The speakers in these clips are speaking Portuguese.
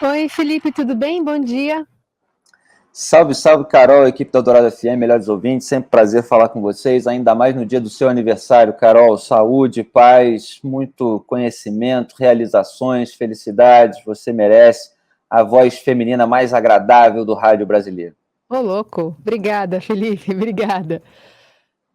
Oi, Felipe, tudo bem? Bom dia. Salve, salve, Carol, equipe da Dourado FM, melhores ouvintes, sempre prazer falar com vocês, ainda mais no dia do seu aniversário, Carol. Saúde, paz, muito conhecimento, realizações, felicidades, você merece a voz feminina mais agradável do rádio brasileiro. Ô, louco. Obrigada, Felipe, obrigada.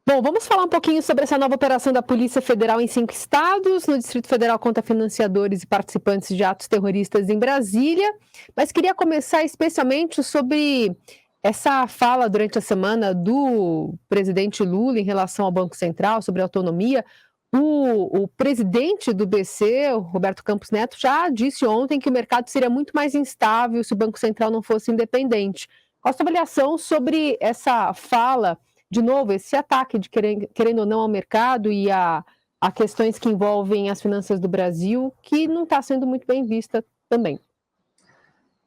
Bom, vamos falar um pouquinho sobre essa nova operação da Polícia Federal em 5 estados, no Distrito Federal contra financiadores e participantes de atos terroristas em Brasília, mas queria começar especialmente sobre essa fala durante a semana do presidente Lula em relação ao Banco Central, sobre autonomia. O presidente do BC, o Roberto Campos Neto, já disse ontem que o mercado seria muito mais instável se o Banco Central não fosse independente. Qual a sua avaliação sobre essa fala, de novo, esse ataque de querendo ou não ao mercado e a questões que envolvem as finanças do Brasil, que não está sendo muito bem vista também?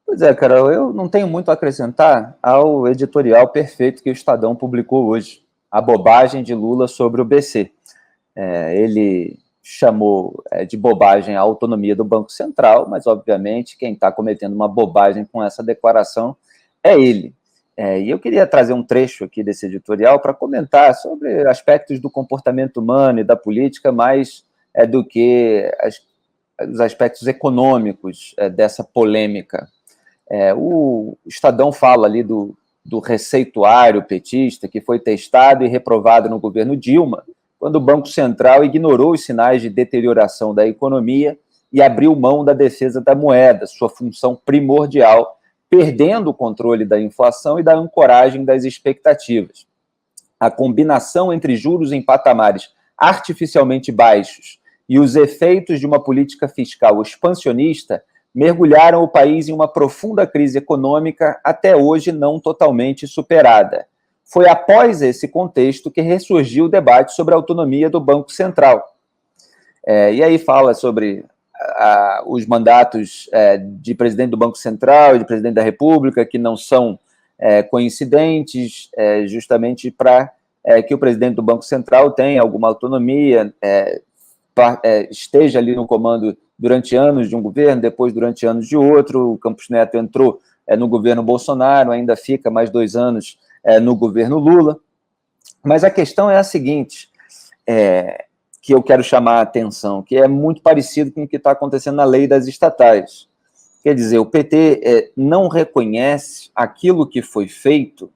Pois é, Carol, eu não tenho muito a acrescentar ao editorial perfeito que o Estadão publicou hoje, a bobagem de Lula sobre o BC. Ele chamou de bobagem a autonomia do Banco Central, mas, obviamente, quem está cometendo uma bobagem com essa declaração é ele. E eu queria trazer um trecho aqui desse editorial para comentar sobre aspectos do comportamento humano e da política, mais do que os aspectos econômicos dessa polêmica. O Estadão fala ali do receituário petista que foi testado e reprovado no governo Dilma, quando o Banco Central ignorou os sinais de deterioração da economia e abriu mão da defesa da moeda, sua função primordial, perdendo o controle da inflação e da ancoragem das expectativas. A combinação entre juros em patamares artificialmente baixos e os efeitos de uma política fiscal expansionista mergulharam o país em uma profunda crise econômica até hoje não totalmente superada. Foi após esse contexto que ressurgiu o debate sobre a autonomia do Banco Central. E aí fala sobre os mandatos de presidente do Banco Central e de presidente da República, que não são coincidentes, justamente para que o presidente do Banco Central tenha alguma autonomia, esteja ali no comando durante anos de um governo, depois durante anos de outro. O Campos Neto entrou no governo Bolsonaro, ainda fica mais 2 anos no governo Lula. Mas a questão é a seguinte, que eu quero chamar a atenção, que é muito parecido com o que está acontecendo na lei das estatais. Quer dizer, o PT não reconhece aquilo que foi feito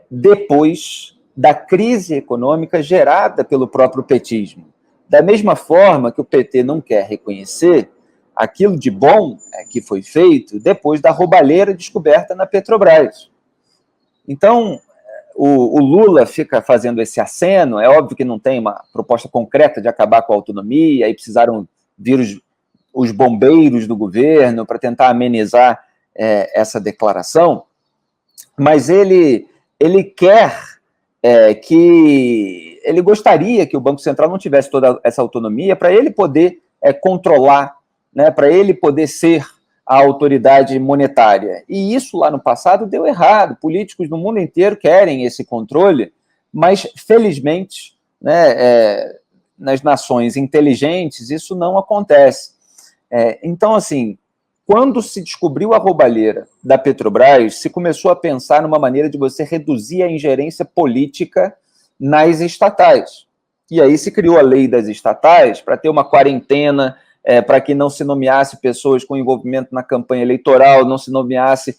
depois da crise econômica gerada pelo próprio petismo. Da mesma forma que o PT não quer reconhecer aquilo de bom que foi feito depois da roubalheira descoberta na Petrobras. Então, o Lula fica fazendo esse aceno, é óbvio que não tem uma proposta concreta de acabar com a autonomia, aí precisaram vir os bombeiros do governo para tentar amenizar essa declaração, mas ele quer que ele gostaria que o Banco Central não tivesse toda essa autonomia para ele poder controlar, né, para ele poder ser a autoridade monetária. E isso lá no passado deu errado. Políticos no mundo inteiro querem esse controle, mas felizmente, né, nas nações inteligentes isso não acontece. Então, assim, quando se descobriu a roubalheira da Petrobras, se começou a pensar numa maneira de você reduzir a ingerência política nas estatais. E aí se criou a lei das estatais para ter uma quarentena, para que não se nomeasse pessoas com envolvimento na campanha eleitoral, não se nomeasse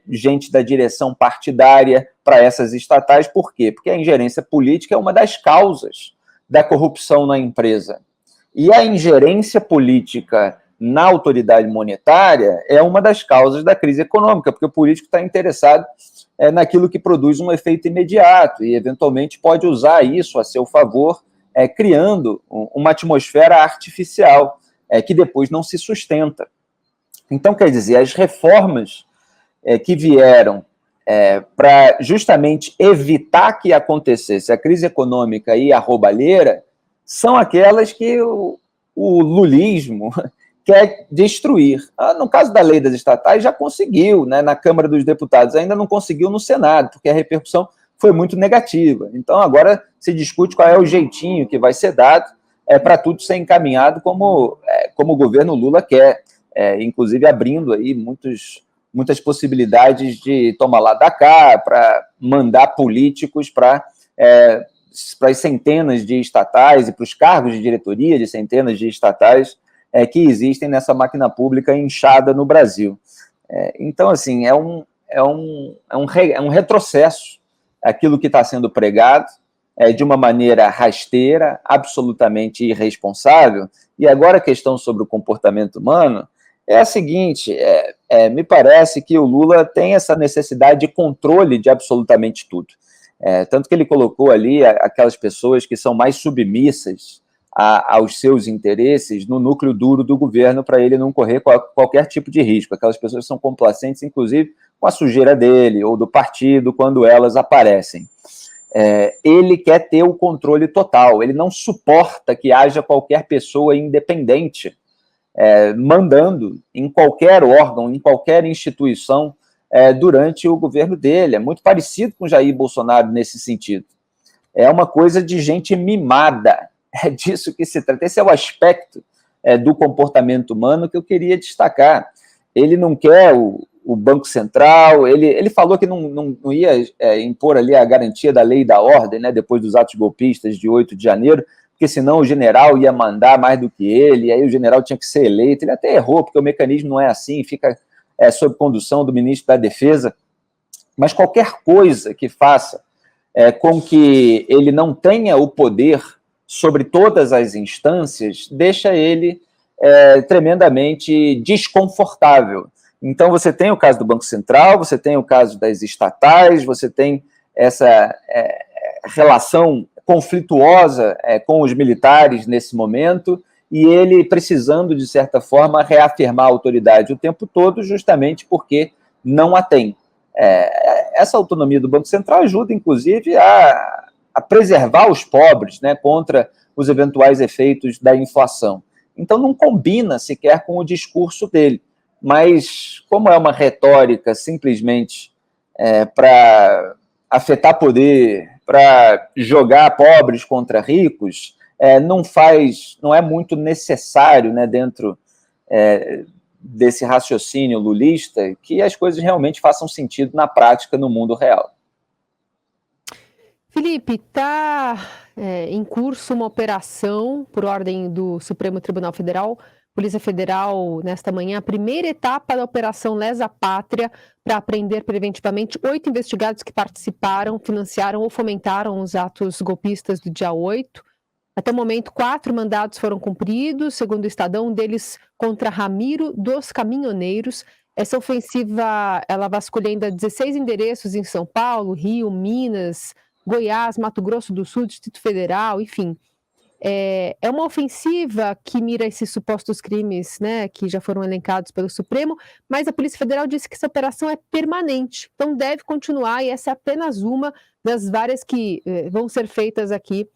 gente da direção partidária para essas estatais. Por quê? Porque a ingerência política é uma das causas da corrupção na empresa. E a ingerência política na autoridade monetária é uma das causas da crise econômica, porque o político está interessado naquilo que produz um efeito imediato e, eventualmente, pode usar isso a seu favor, criando uma atmosfera artificial que depois não se sustenta. Então, quer dizer, as reformas que vieram para justamente evitar que acontecesse a crise econômica e a roubalheira são aquelas que o lulismo quer destruir. No caso da lei das estatais, já conseguiu, né, na Câmara dos Deputados, ainda não conseguiu no Senado, porque a repercussão foi muito negativa. Então, agora se discute qual é o jeitinho que vai ser dado para tudo ser encaminhado como o governo Lula quer. inclusive abrindo aí muitas possibilidades de tomar lá da cá, para mandar políticos para as centenas de estatais e para os cargos de diretoria de centenas de estatais que existem nessa máquina pública inchada no Brasil. Então, assim, é um retrocesso aquilo que está sendo pregado, de uma maneira rasteira, absolutamente irresponsável. E agora a questão sobre o comportamento humano é a seguinte, me parece que o Lula tem essa necessidade de controle de absolutamente tudo. Tanto que ele colocou ali aquelas pessoas que são mais submissas aos seus interesses no núcleo duro do governo, para ele não correr qualquer tipo de risco. Aquelas pessoas que são complacentes, inclusive, com a sujeira dele ou do partido, quando elas aparecem. Ele quer ter o controle total, ele não suporta que haja qualquer pessoa independente mandando em qualquer órgão, em qualquer instituição, durante o governo dele. É muito parecido com Jair Bolsonaro nesse sentido. É uma coisa de gente mimada, é disso que se trata. Esse é o aspecto do comportamento humano que eu queria destacar. Ele não quer o Banco Central, ele falou que não ia impor ali a garantia da lei e da ordem, né, depois dos atos golpistas de 8 de janeiro, porque senão o general ia mandar mais do que ele, e aí o general tinha que ser eleito. Ele até errou, porque o mecanismo não é assim, fica sob condução do ministro da Defesa. Mas qualquer coisa que faça com que ele não tenha o poder sobre todas as instâncias, deixa ele tremendamente desconfortável. Então, você tem o caso do Banco Central, você tem o caso das estatais, você tem essa relação conflituosa com os militares nesse momento, e ele precisando, de certa forma, reafirmar a autoridade o tempo todo, justamente porque não a tem. Essa autonomia do Banco Central ajuda, inclusive, a preservar os pobres, né, contra os eventuais efeitos da inflação. Então, não combina sequer com o discurso dele. Mas, como é uma retórica simplesmente para afetar poder, para jogar pobres contra ricos, não é muito necessário, né, dentro desse raciocínio lulista, que as coisas realmente façam sentido na prática, no mundo real. Felipe, está em curso uma operação por ordem do Supremo Tribunal Federal, Polícia Federal, nesta manhã, a primeira etapa da Operação Lesa Pátria, para apreender preventivamente 8 investigados que participaram, financiaram ou fomentaram os atos golpistas do dia 8. Até o momento, 4 mandados foram cumpridos, segundo o Estadão, um deles contra Ramiro dos Caminhoneiros. Essa ofensiva, ela vasculha ainda 16 endereços em São Paulo, Rio, Minas, Goiás, Mato Grosso do Sul, Distrito Federal, enfim. É uma ofensiva que mira esses supostos crimes, né, que já foram elencados pelo Supremo, mas a Polícia Federal disse que essa operação é permanente, então deve continuar, e essa é apenas uma das várias que vão ser feitas aqui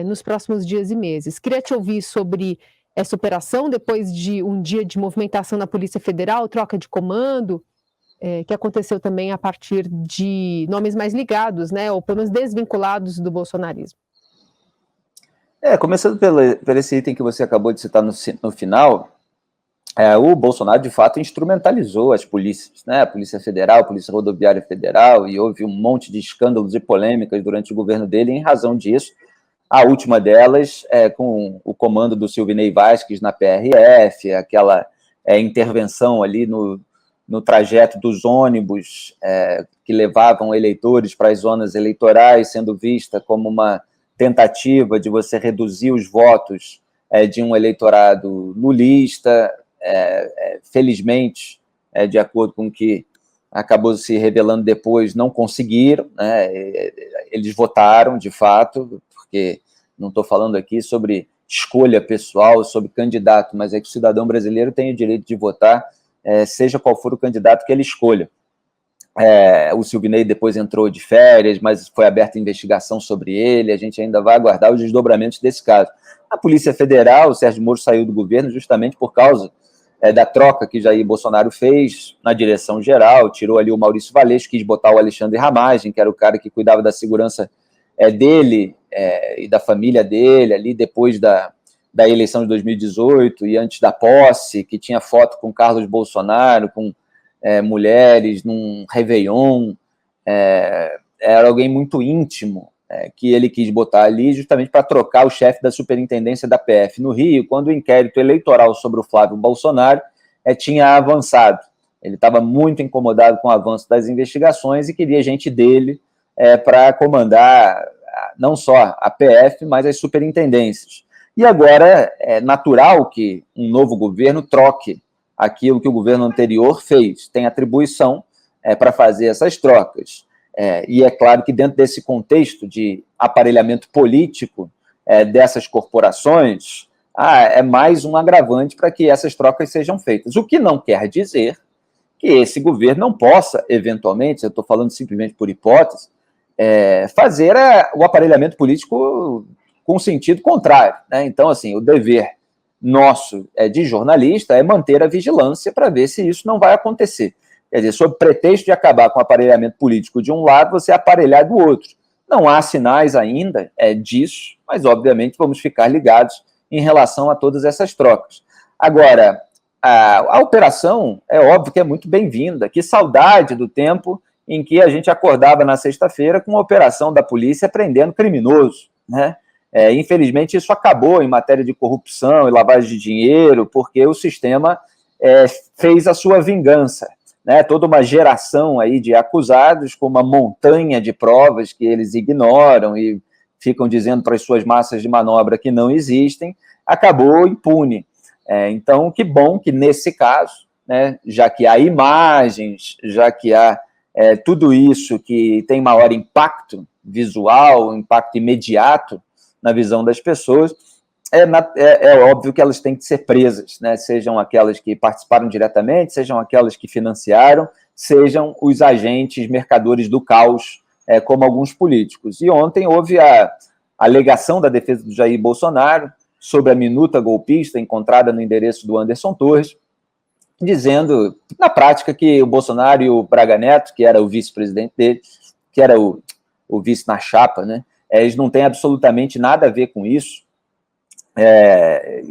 nos próximos dias e meses. Queria te ouvir sobre essa operação, depois de um dia de movimentação na Polícia Federal, troca de comando, que aconteceu também a partir de nomes mais ligados, né, ou pelo menos desvinculados do bolsonarismo. Começando pelo esse item que você acabou de citar no final, o Bolsonaro, de fato, instrumentalizou as polícias, né? A Polícia Federal, a Polícia Rodoviária Federal, e houve um monte de escândalos e polêmicas durante o governo dele em razão disso. A última delas com o comando do Silvinei Vasquez na PRF, aquela intervenção ali no trajeto dos ônibus que levavam eleitores para as zonas eleitorais, sendo vista como uma tentativa de você reduzir os votos de um eleitorado lulista. Felizmente, de acordo com o que acabou se revelando depois, não conseguiram, né? Eles votaram, de fato, porque não estou falando aqui sobre escolha pessoal, sobre candidato, mas é que o cidadão brasileiro tem o direito de votar, seja qual for o candidato que ele escolha. O Silvinei depois entrou de férias, mas foi aberta investigação sobre ele, a gente ainda vai aguardar os desdobramentos desse caso. A Polícia Federal, o Sérgio Moro saiu do governo justamente por causa da troca que Jair Bolsonaro fez na direção geral, tirou ali o Maurício Valeixo, quis botar o Alexandre Ramagem, que era o cara que cuidava da segurança dele e da família dele, ali depois da da eleição de 2018 e antes da posse, que tinha foto com Carlos Bolsonaro, com mulheres num Réveillon, era alguém muito íntimo, que ele quis botar ali justamente para trocar o chefe da superintendência da PF no Rio, quando o inquérito eleitoral sobre o Flávio Bolsonaro tinha avançado. Ele estava muito incomodado com o avanço das investigações e queria gente dele para comandar não só a PF, mas as superintendências. E agora é natural que um novo governo troque aquilo que o governo anterior fez, tem atribuição para fazer essas trocas. E é claro que dentro desse contexto de aparelhamento político dessas corporações, é mais um agravante para que essas trocas sejam feitas. O que não quer dizer que esse governo não possa, eventualmente, eu estou falando simplesmente por hipótese, fazer o aparelhamento político com sentido contrário, né? Então, assim, o dever nosso de jornalista é manter a vigilância para ver se isso não vai acontecer. Quer dizer, sob pretexto de acabar com o aparelhamento político de um lado, você aparelhar do outro. Não há sinais ainda disso, mas, obviamente, vamos ficar ligados em relação a todas essas trocas. Agora, a operação é óbvio que é muito bem-vinda. Que saudade do tempo em que a gente acordava na sexta-feira com a operação da polícia prendendo criminoso, né? Infelizmente, isso acabou em matéria de corrupção e lavagem de dinheiro, porque o sistema fez a sua vingança, né? Toda uma geração aí de acusados com uma montanha de provas que eles ignoram e ficam dizendo para as suas massas de manobra que não existem, acabou impune. Então, que bom que nesse caso, né, já que há imagens, já que há tudo isso que tem maior impacto visual, impacto imediato na visão das pessoas, é óbvio que elas têm que ser presas, né? Sejam aquelas que participaram diretamente, sejam aquelas que financiaram, sejam os agentes mercadores do caos, como alguns políticos. E ontem houve a alegação da defesa do Jair Bolsonaro sobre a minuta golpista encontrada no endereço do Anderson Torres, dizendo, na prática, que o Bolsonaro e o Braga Neto, que era o vice-presidente dele, que era o vice na chapa, né? Eles não têm absolutamente nada a ver com isso,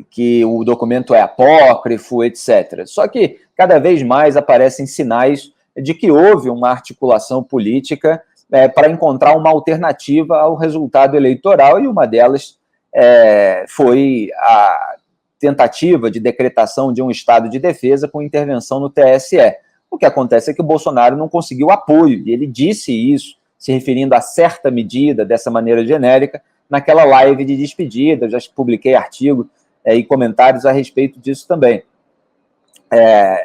que o documento é apócrifo, etc. Só que cada vez mais aparecem sinais de que houve uma articulação política para encontrar uma alternativa ao resultado eleitoral, e uma delas foi a tentativa de decretação de um estado de defesa com intervenção no TSE. O que acontece é que o Bolsonaro não conseguiu apoio, e ele disse isso, se referindo a certa medida, dessa maneira genérica, naquela live de despedida. Eu já publiquei artigo e comentários a respeito disso também.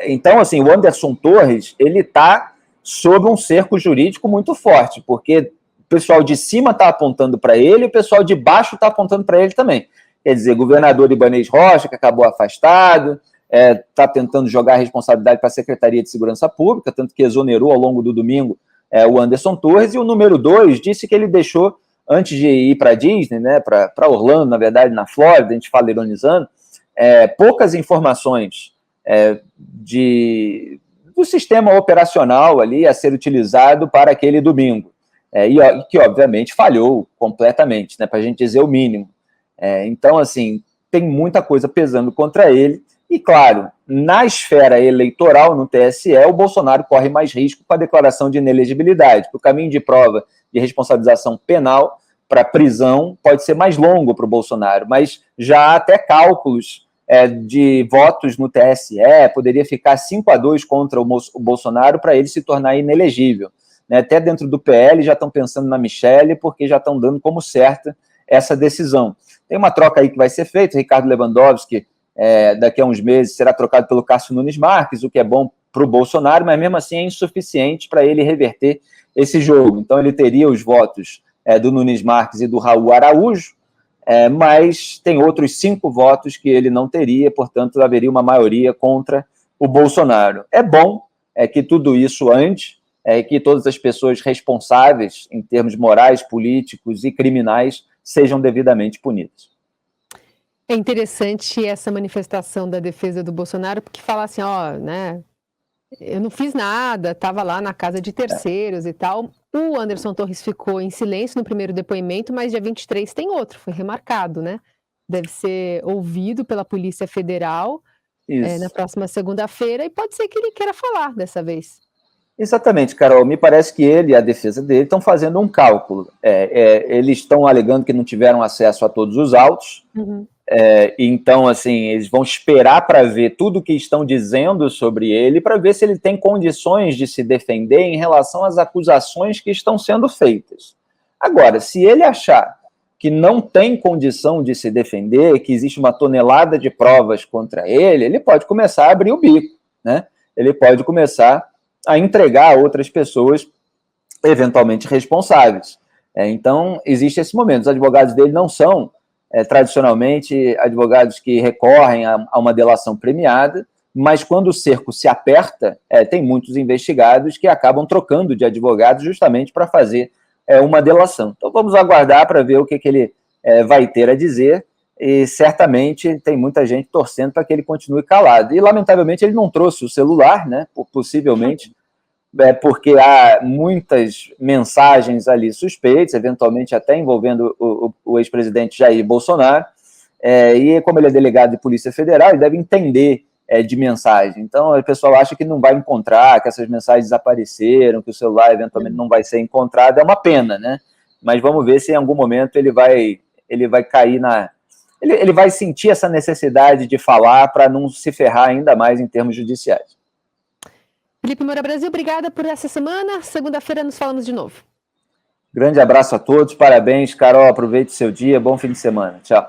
Então, assim, o Anderson Torres, ele está sob um cerco jurídico muito forte, porque o pessoal de cima está apontando para ele e o pessoal de baixo está apontando para ele também. Quer dizer, governador Ibanez Rocha, que acabou afastado, está tentando jogar a responsabilidade para a Secretaria de Segurança Pública, tanto que exonerou ao longo do domingo o Anderson Torres, e o número 2 disse que ele deixou, antes de ir para a Disney, né, para Orlando, na verdade, na Flórida, a gente fala ironizando, poucas informações do sistema operacional ali a ser utilizado para aquele domingo, e que, obviamente, falhou completamente, né, para a gente dizer o mínimo. Então, assim, tem muita coisa pesando contra ele, e, claro, na esfera eleitoral, no TSE, o Bolsonaro corre mais risco com a declaração de inelegibilidade, porque o caminho de prova de responsabilização penal para prisão pode ser mais longo para o Bolsonaro, mas já há até cálculos de votos no TSE, poderia ficar 5-2 contra o Bolsonaro para ele se tornar inelegível. Né? Até dentro do PL já estão pensando na Michelle, porque já estão dando como certa essa decisão. Tem uma troca aí que vai ser feita, Ricardo Lewandowski, daqui a uns meses, será trocado pelo Cássio Nunes Marques, o que é bom para o Bolsonaro, mas mesmo assim é insuficiente para ele reverter esse jogo. Então ele teria os votos do Nunes Marques e do Raul Araújo, mas tem outros 5 votos que ele não teria, portanto haveria uma maioria contra o Bolsonaro. É bom que tudo isso ande, que todas as pessoas responsáveis em termos morais, políticos e criminais sejam devidamente punidas. É interessante essa manifestação da defesa do Bolsonaro, porque fala assim, né, eu não fiz nada, estava lá na casa de terceiros e tal. O Anderson Torres ficou em silêncio no primeiro depoimento, mas dia 23 tem outro, foi remarcado, né? deve ser ouvido pela Polícia Federal, na Isso. próxima segunda-feira, e pode ser que ele queira falar dessa vez. Exatamente, Carol. Me parece que ele e a defesa dele estão fazendo um cálculo. Eles estão alegando que não tiveram acesso a todos os autos. Uhum. Então, assim, eles vão esperar para ver tudo o que estão dizendo sobre ele, para ver se ele tem condições de se defender em relação às acusações que estão sendo feitas. Agora, se ele achar que não tem condição de se defender, que existe uma tonelada de provas contra ele, ele pode começar a abrir o bico, né? Ele pode começar a entregar a outras pessoas eventualmente responsáveis. Então, existe esse momento. Os advogados dele não são, tradicionalmente, advogados que recorrem a uma delação premiada, mas quando o cerco se aperta, tem muitos investigados que acabam trocando de advogado justamente para fazer uma delação. Então, vamos aguardar para ver o que ele vai ter a dizer, e certamente tem muita gente torcendo para que ele continue calado. E, lamentavelmente, ele não trouxe o celular, né? Possivelmente, porque há muitas mensagens ali suspeitas, eventualmente até envolvendo o ex-presidente Jair Bolsonaro, e como ele é delegado de Polícia Federal, ele deve entender de mensagem. Então, o pessoal acha que não vai encontrar, que essas mensagens desapareceram, que o celular eventualmente não vai ser encontrado. É uma pena, né? Mas vamos ver se em algum momento ele vai cair na... Ele vai sentir essa necessidade de falar para não se ferrar ainda mais em termos judiciais. Felipe Moura Brasil, obrigada por essa semana. Segunda-feira nos falamos de novo. Grande abraço a todos, parabéns, Carol, aproveite seu dia, bom fim de semana. Tchau.